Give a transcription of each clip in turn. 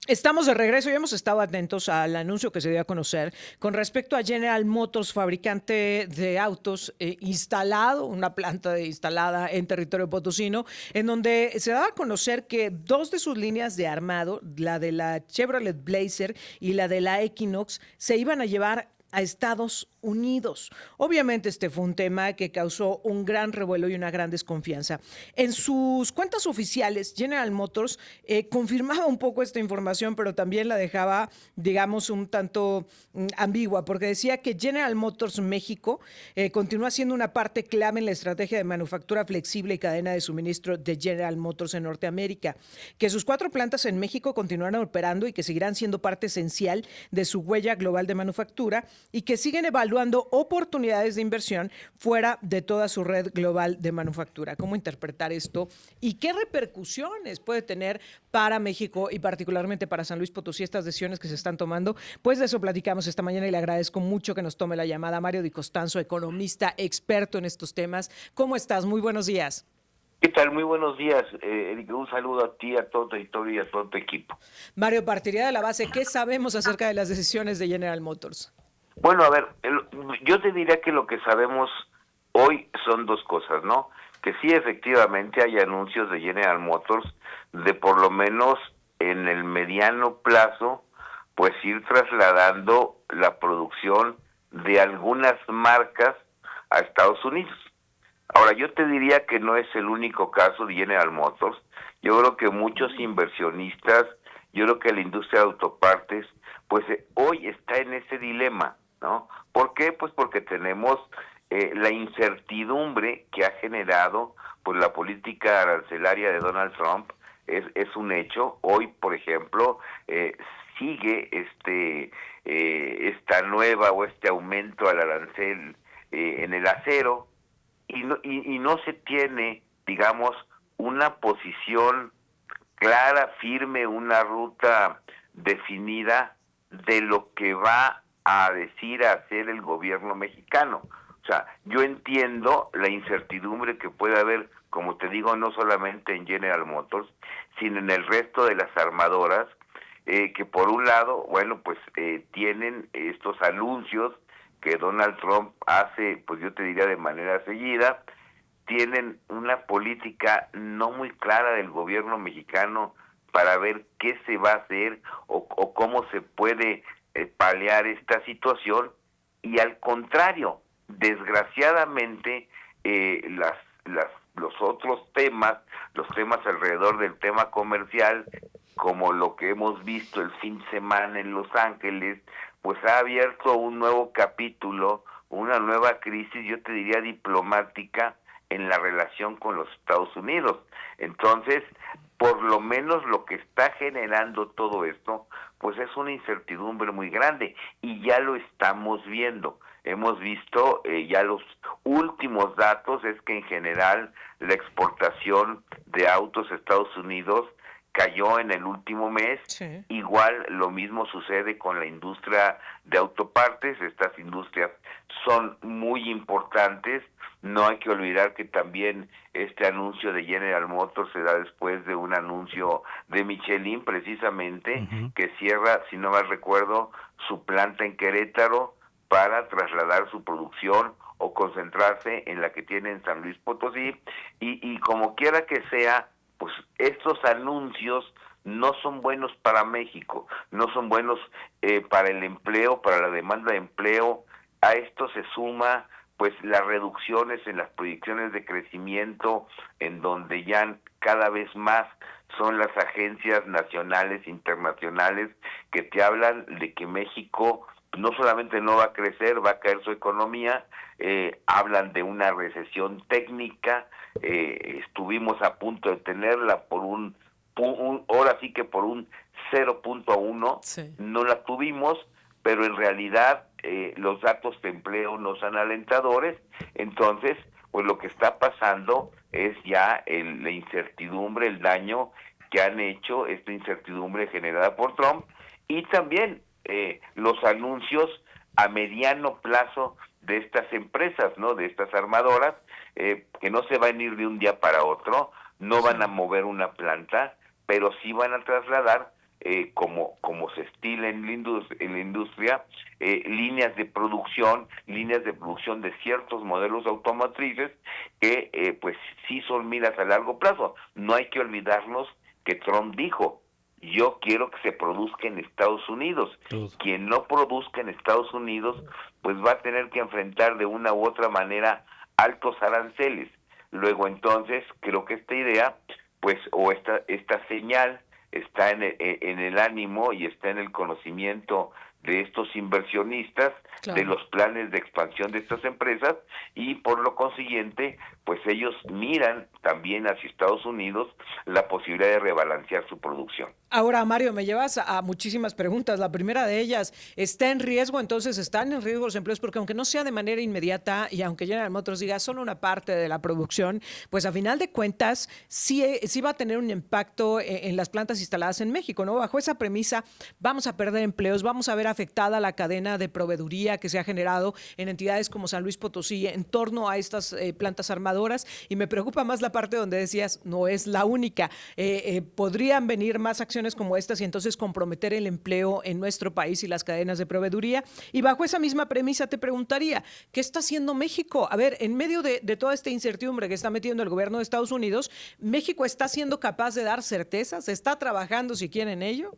Estamos de regreso y hemos estado atentos al anuncio que se dio a conocer con respecto a General Motors, fabricante de autos, instalado, una planta instalada en territorio potosino, en donde se daba a conocer que dos de sus líneas de armado, la de la Chevrolet Blazer y la de la Equinox, se iban a llevar a Estados Unidos. Obviamente este fue un tema que causó un gran revuelo y una gran desconfianza. En sus cuentas oficiales, General Motors confirmaba un poco esta información, pero también la dejaba, digamos, un tanto ambigua, porque decía que General Motors México continúa siendo una parte clave en la estrategia de manufactura flexible y cadena de suministro de General Motors en Norteamérica, que sus 4 plantas en México continuarán operando y que seguirán siendo parte esencial de su huella global de manufactura y que siguen evaluando oportunidades de inversión fuera de toda su red global de manufactura. ¿Cómo interpretar esto y qué repercusiones puede tener para México y particularmente para San Luis Potosí estas decisiones que se están tomando? Pues de eso platicamos esta mañana y le agradezco mucho que nos tome la llamada Mario Di Costanzo, economista, experto en estos temas. ¿Cómo estás? Muy buenos días. ¿Qué tal? Muy buenos días, Erika. Un saludo a ti, a todo tu auditorio y a todo tu equipo. Mario, partiría de la base, ¿qué sabemos acerca de las decisiones de General Motors? Bueno, a ver, yo te diría que lo que sabemos hoy son dos cosas, ¿no? Que sí, efectivamente hay anuncios de General Motors de por lo menos en el mediano plazo, pues ir trasladando la producción de algunas marcas a Estados Unidos. Ahora, yo te diría que no es el único caso de General Motors. Yo creo que muchos inversionistas, yo creo que la industria de autopartes, pues hoy está en ese dilema, ¿no? ¿Por qué? Pues porque tenemos la incertidumbre que ha generado pues la política arancelaria de Donald Trump. Es un hecho. Hoy, por ejemplo, sigue esta nueva o este aumento al arancel en el acero, y no se tiene, digamos, una posición clara, firme, una ruta definida de lo que va a decir, a hacer el gobierno mexicano. O sea, yo entiendo la incertidumbre que puede haber, como te digo, no solamente en General Motors, sino en el resto de las armadoras, que por un lado, bueno, pues tienen estos anuncios que Donald Trump hace, pues yo te diría de manera seguida, tienen una política no muy clara del gobierno mexicano para ver qué se va a hacer o cómo se puede paliar esta situación, y al contrario, desgraciadamente, los otros temas, los temas alrededor del tema comercial, como lo que hemos visto el fin de semana en Los Ángeles, pues ha abierto un nuevo capítulo, una nueva crisis, yo te diría diplomática, en la relación con los Estados Unidos. Entonces, por lo menos lo que está generando todo esto, pues es una incertidumbre muy grande, y ya lo estamos viendo. Hemos visto ya los últimos datos, es que en general la exportación de autos a Estados Unidos cayó en el último mes. Sí. Igual lo mismo sucede con la industria de autopartes. Estas industrias son muy importantes. No hay que olvidar que también este anuncio de General Motors se da después de un anuncio de Michelin, precisamente, que cierra, si no mal recuerdo, su planta en Querétaro para trasladar su producción o concentrarse en la que tiene en San Luis Potosí. Y como quiera que sea, pues estos anuncios no son buenos para México, no son buenos para el empleo, para la demanda de empleo. A esto se suma pues las reducciones en las proyecciones de crecimiento, en donde ya cada vez más son las agencias nacionales, internacionales, que te hablan de que México no solamente no va a crecer, va a caer su economía. Hablan de una recesión técnica. Estuvimos a punto de tenerla por ahora sí que por un 0.1, Sí. no la tuvimos, pero en realidad los datos de empleo no son alentadores. Entonces, pues lo que está pasando es ya la incertidumbre, el daño que han hecho, esta incertidumbre generada por Trump, y también los anuncios a mediano plazo de estas empresas, ¿no? De estas armadoras, que no se van a ir de un día para otro, no van a Sí. mover una planta, pero sí van a trasladar como se estila en la industria, líneas de producción de ciertos modelos automotrices que pues sí son miras a largo plazo. No hay que olvidarnos que Trump dijo: yo quiero que se produzca en Estados Unidos. Todo. Quien no produzca en Estados Unidos, pues va a tener que enfrentar de una u otra manera altos aranceles. Luego entonces, creo que esta idea, pues, o esta señal está en el ánimo y está en el conocimiento de estos inversionistas, Claro. de los planes de expansión de estas empresas, y por lo consiguiente, pues ellos miran también hacia Estados Unidos la posibilidad de rebalancear su producción. Ahora, Mario, me llevas a muchísimas preguntas. La primera de ellas, ¿está en riesgo? Entonces, ¿están en riesgo los empleos? Porque aunque no sea de manera inmediata y aunque General Motors diga solo una parte de la producción, pues a final de cuentas sí va a tener un impacto en las plantas instaladas en México, ¿no? Bajo esa premisa, vamos a perder empleos, vamos a ver afectada la cadena de proveeduría que se ha generado en entidades como San Luis Potosí en torno a estas plantas armadoras. Y me preocupa más la parte donde decías, no es la única. Podrían venir más acciones como estas y entonces comprometer el empleo en nuestro país y las cadenas de proveeduría. Y bajo esa misma premisa te preguntaría, ¿qué está haciendo México? A ver, en medio de toda esta incertidumbre que está metiendo el gobierno de Estados Unidos, ¿México está siendo capaz de dar certezas? ¿Está trabajando siquiera en ello?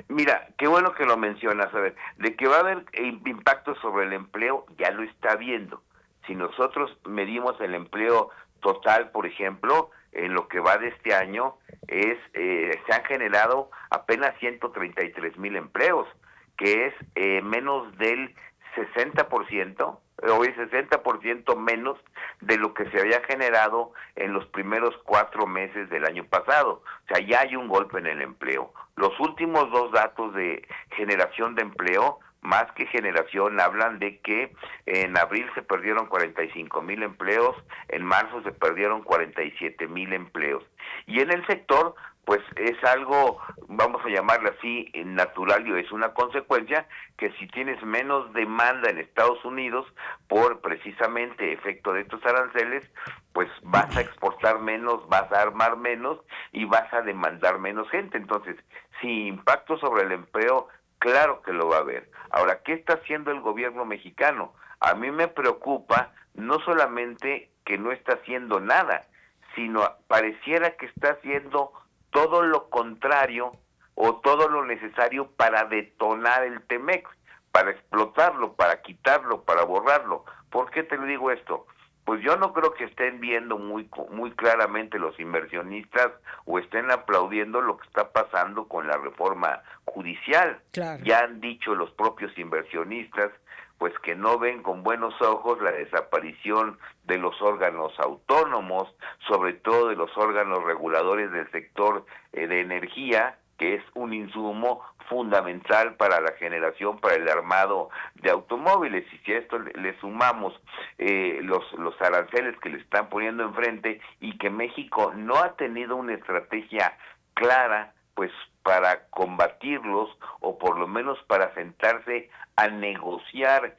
Mira, qué bueno que lo mencionas. A ver, de que va a haber impacto sobre el empleo, ya lo está viendo. Si nosotros medimos el empleo total, por ejemplo, en lo que va de este año, se han generado apenas 133,000 empleos, que es menos del 60%, o el 60% menos de lo que se había generado en los primeros 4 meses del año pasado. O sea, ya hay un golpe en el empleo. Los últimos 2 datos de generación de empleo, más que generación, hablan de que en abril se perdieron 45,000 empleos, en marzo se perdieron 47,000 empleos. Y en el sector, pues es algo, vamos a llamarlo así, natural, y es una consecuencia que si tienes menos demanda en Estados Unidos por precisamente efecto de estos aranceles, pues vas a exportar menos, vas a armar menos y vas a demandar menos gente. Entonces, si impacto sobre el empleo, claro que lo va a haber. Ahora, ¿qué está haciendo el gobierno mexicano? A mí me preocupa no solamente que no está haciendo nada, sino pareciera que está haciendo todo lo contrario o todo lo necesario para detonar el TEMEC, para explotarlo, para quitarlo, para borrarlo. ¿Por qué te lo digo esto? Pues yo no creo que estén viendo muy claramente los inversionistas o estén aplaudiendo lo que está pasando con la reforma judicial. Claro. Ya han dicho los propios inversionistas pues que no ven con buenos ojos la desaparición de los órganos autónomos, sobre todo de los órganos reguladores del sector de energía, que es un insumo fundamental para la generación, para el armado de automóviles. Y si a esto le sumamos los aranceles que le están poniendo enfrente y que México no ha tenido una estrategia clara, pues para combatirlos o por lo menos para sentarse a negociar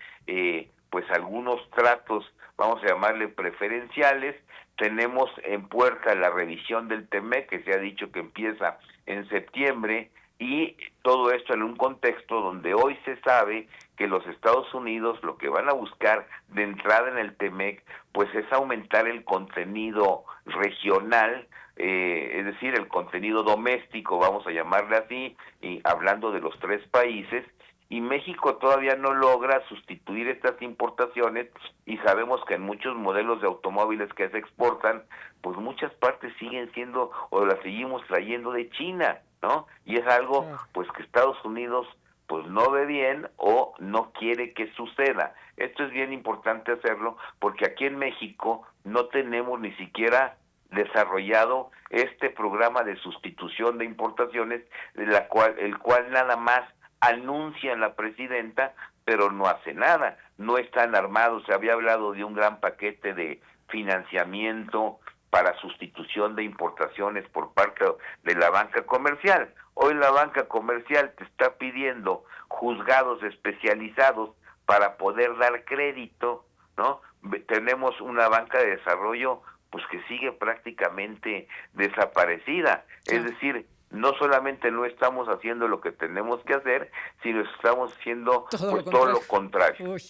pues algunos tratos, vamos a llamarle preferenciales. Tenemos en puerta la revisión del TEMEC, que se ha dicho que empieza en septiembre, y todo esto en un contexto donde hoy se sabe que los Estados Unidos lo que van a buscar de entrada en el TEMEC pues es aumentar el contenido regional, es decir, el contenido doméstico, vamos a llamarle así, y hablando de los 3 países, y México todavía no logra sustituir estas importaciones, y sabemos que en muchos modelos de automóviles que se exportan, pues muchas partes siguen siendo o las seguimos trayendo de China, ¿no? Y es algo pues que Estados Unidos pues no ve bien o no quiere que suceda. Esto es bien importante hacerlo porque aquí en México no tenemos ni siquiera desarrollado este programa de sustitución de importaciones, el cual nada más anuncia la presidenta, pero no hace nada. No están armados. Se había hablado de un gran paquete de financiamiento para sustitución de importaciones por parte de la banca comercial. Hoy la banca comercial te está pidiendo juzgados especializados para poder dar crédito, ¿no? Tenemos una banca de desarrollo pues que sigue prácticamente desaparecida. Sí. Es decir, no solamente no estamos haciendo lo que tenemos que hacer, sino estamos haciendo pues todo lo contrario. Uy.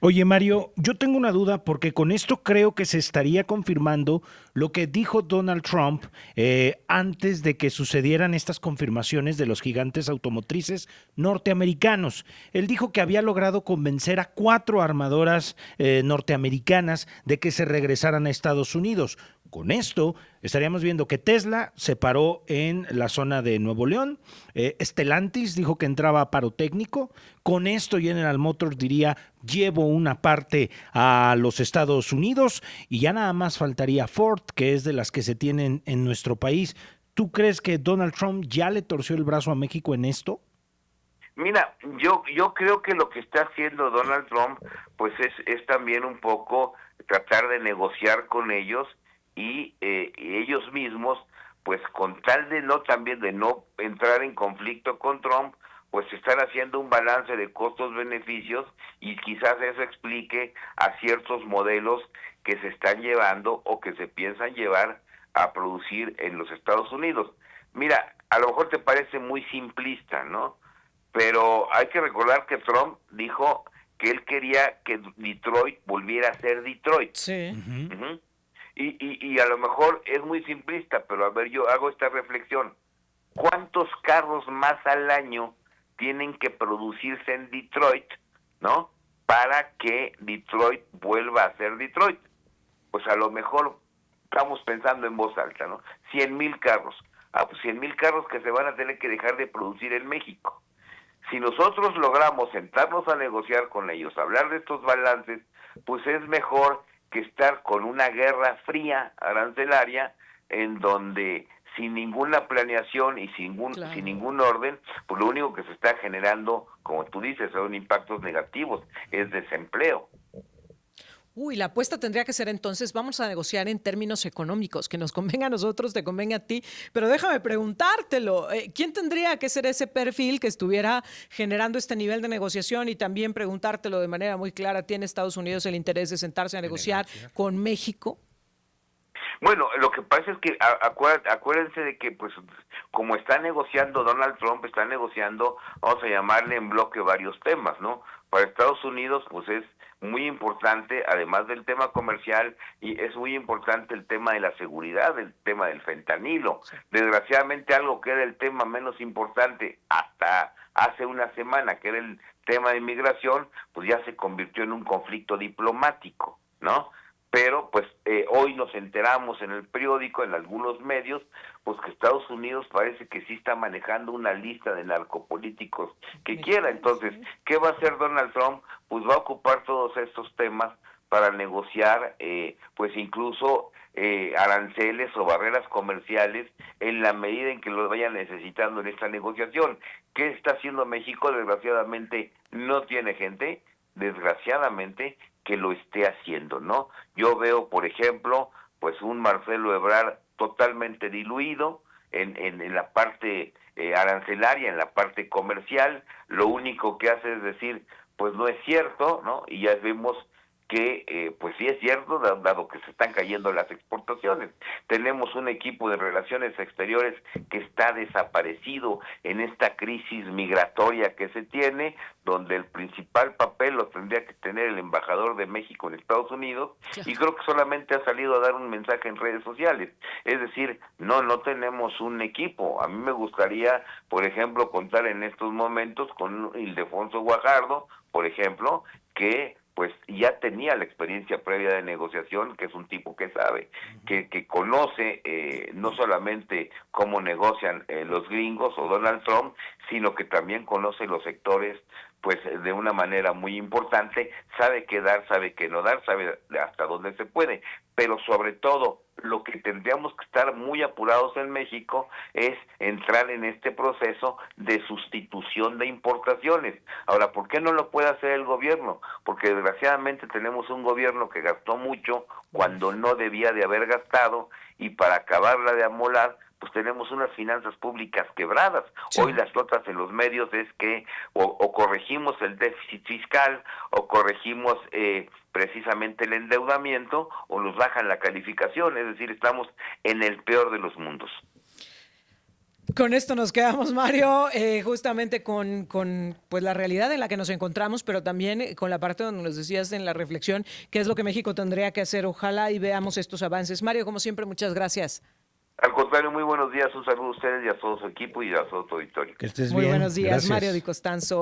Oye, Mario, yo tengo una duda porque con esto creo que se estaría confirmando lo que dijo Donald Trump antes de que sucedieran estas confirmaciones de los gigantes automotrices norteamericanos. Él dijo que había logrado convencer a 4 armadoras norteamericanas de que se regresaran a Estados Unidos. Con esto estaríamos viendo que Tesla se paró en la zona de Nuevo León, Stellantis dijo que entraba a paro técnico, con esto General Motors diría llevo una parte a los Estados Unidos y ya nada más faltaría Ford, que es de las que se tienen en nuestro país. ¿Tú crees que Donald Trump ya le torció el brazo a México en esto? Mira, yo creo que lo que está haciendo Donald Trump pues es también un poco tratar de negociar con ellos y ellos mismos pues con tal de no entrar en conflicto con Trump, pues están haciendo un balance de costos-beneficios y quizás eso explique a ciertos modelos que se están llevando o que se piensan llevar a producir en los Estados Unidos. Mira, a lo mejor te parece muy simplista, ¿no? Pero hay que recordar que Trump dijo que él quería que Detroit volviera a ser Detroit. Sí. Uh-huh. Y a lo mejor es muy simplista, pero a ver, yo hago esta reflexión. ¿Cuántos carros más al año tienen que producirse en Detroit, ¿no? Para que Detroit vuelva a ser Detroit. Pues a lo mejor estamos pensando en voz alta, ¿no? 100,000 carros. Pues 100,000 carros que se van a tener que dejar de producir en México. Si nosotros logramos sentarnos a negociar con ellos, hablar de estos balances, pues es mejor que estar con una guerra fría arancelaria en donde sin ninguna planeación y sin ningún orden, pues lo único que se está generando, como tú dices, son impactos negativos, es desempleo. Uy, la apuesta tendría que ser entonces, vamos a negociar en términos económicos, que nos convenga a nosotros, te convenga a ti, pero déjame preguntártelo, ¿quién tendría que ser ese perfil que estuviera generando este nivel de negociación? Y también preguntártelo de manera muy clara, ¿tiene Estados Unidos el interés de sentarse a negociar con México? Bueno, lo que pasa es que acuérdense de que pues como está negociando Donald Trump, está negociando, vamos a llamarle en bloque varios temas, ¿no? Para Estados Unidos pues es muy importante, además del tema comercial, y es muy importante el tema de la seguridad, el tema del fentanilo. Sí. Desgraciadamente algo que era el tema menos importante hasta hace una semana, que era el tema de inmigración, pues ya se convirtió en un conflicto diplomático, ¿no? Pero pues hoy nos enteramos en el periódico, en algunos medios, pues que Estados Unidos parece que sí está manejando una lista de narcopolíticos que quiera. Entonces, ¿qué va a hacer Donald Trump? Pues va a ocupar todos estos temas para negociar, pues incluso aranceles o barreras comerciales en la medida en que los vayan necesitando en esta negociación. ¿Qué está haciendo México? Desgraciadamente no tiene gente, desgraciadamente, que lo esté haciendo, ¿no? Yo veo, por ejemplo, pues un Marcelo Ebrard totalmente diluido en la parte arancelaria, en la parte comercial. Lo único que hace es decir, pues no es cierto, ¿no? Y ya vemos que pues sí es cierto, dado que se están cayendo las exportaciones. Tenemos un equipo de relaciones exteriores que está desaparecido en esta crisis migratoria que se tiene, donde el principal papel lo tendría que tener el embajador de México en Estados Unidos, y creo que solamente ha salido a dar un mensaje en redes sociales. Es decir, no tenemos un equipo. A mí me gustaría, por ejemplo, contar en estos momentos con Ildefonso Guajardo, por ejemplo, que pues ya tenía la experiencia previa de negociación, que es un tipo que sabe, que conoce no solamente cómo negocian los gringos o Donald Trump, sino que también conoce los sectores pues de una manera muy importante, sabe qué dar, sabe qué no dar, sabe hasta dónde se puede, pero sobre todo lo que tendríamos que estar muy apurados en México es entrar en este proceso de sustitución de importaciones. Ahora, ¿por qué no lo puede hacer el gobierno? Porque desgraciadamente tenemos un gobierno que gastó mucho cuando no debía de haber gastado, y para acabarla de amolar, pues tenemos unas finanzas públicas quebradas. Sí. Hoy las notas en los medios es que o corregimos el déficit fiscal o corregimos precisamente el endeudamiento o nos bajan la calificación, es decir, estamos en el peor de los mundos. Con esto nos quedamos, Mario, justamente con pues la realidad en la que nos encontramos, pero también con la parte donde nos decías en la reflexión, qué es lo que México tendría que hacer. Ojalá y veamos estos avances. Mario, como siempre, muchas gracias. Al contrario, muy buenos días, un saludo a ustedes y a todo su equipo y a todo su auditorio. Que estés Muy bien. buenos días, Gracias. Mario Di Costanzo.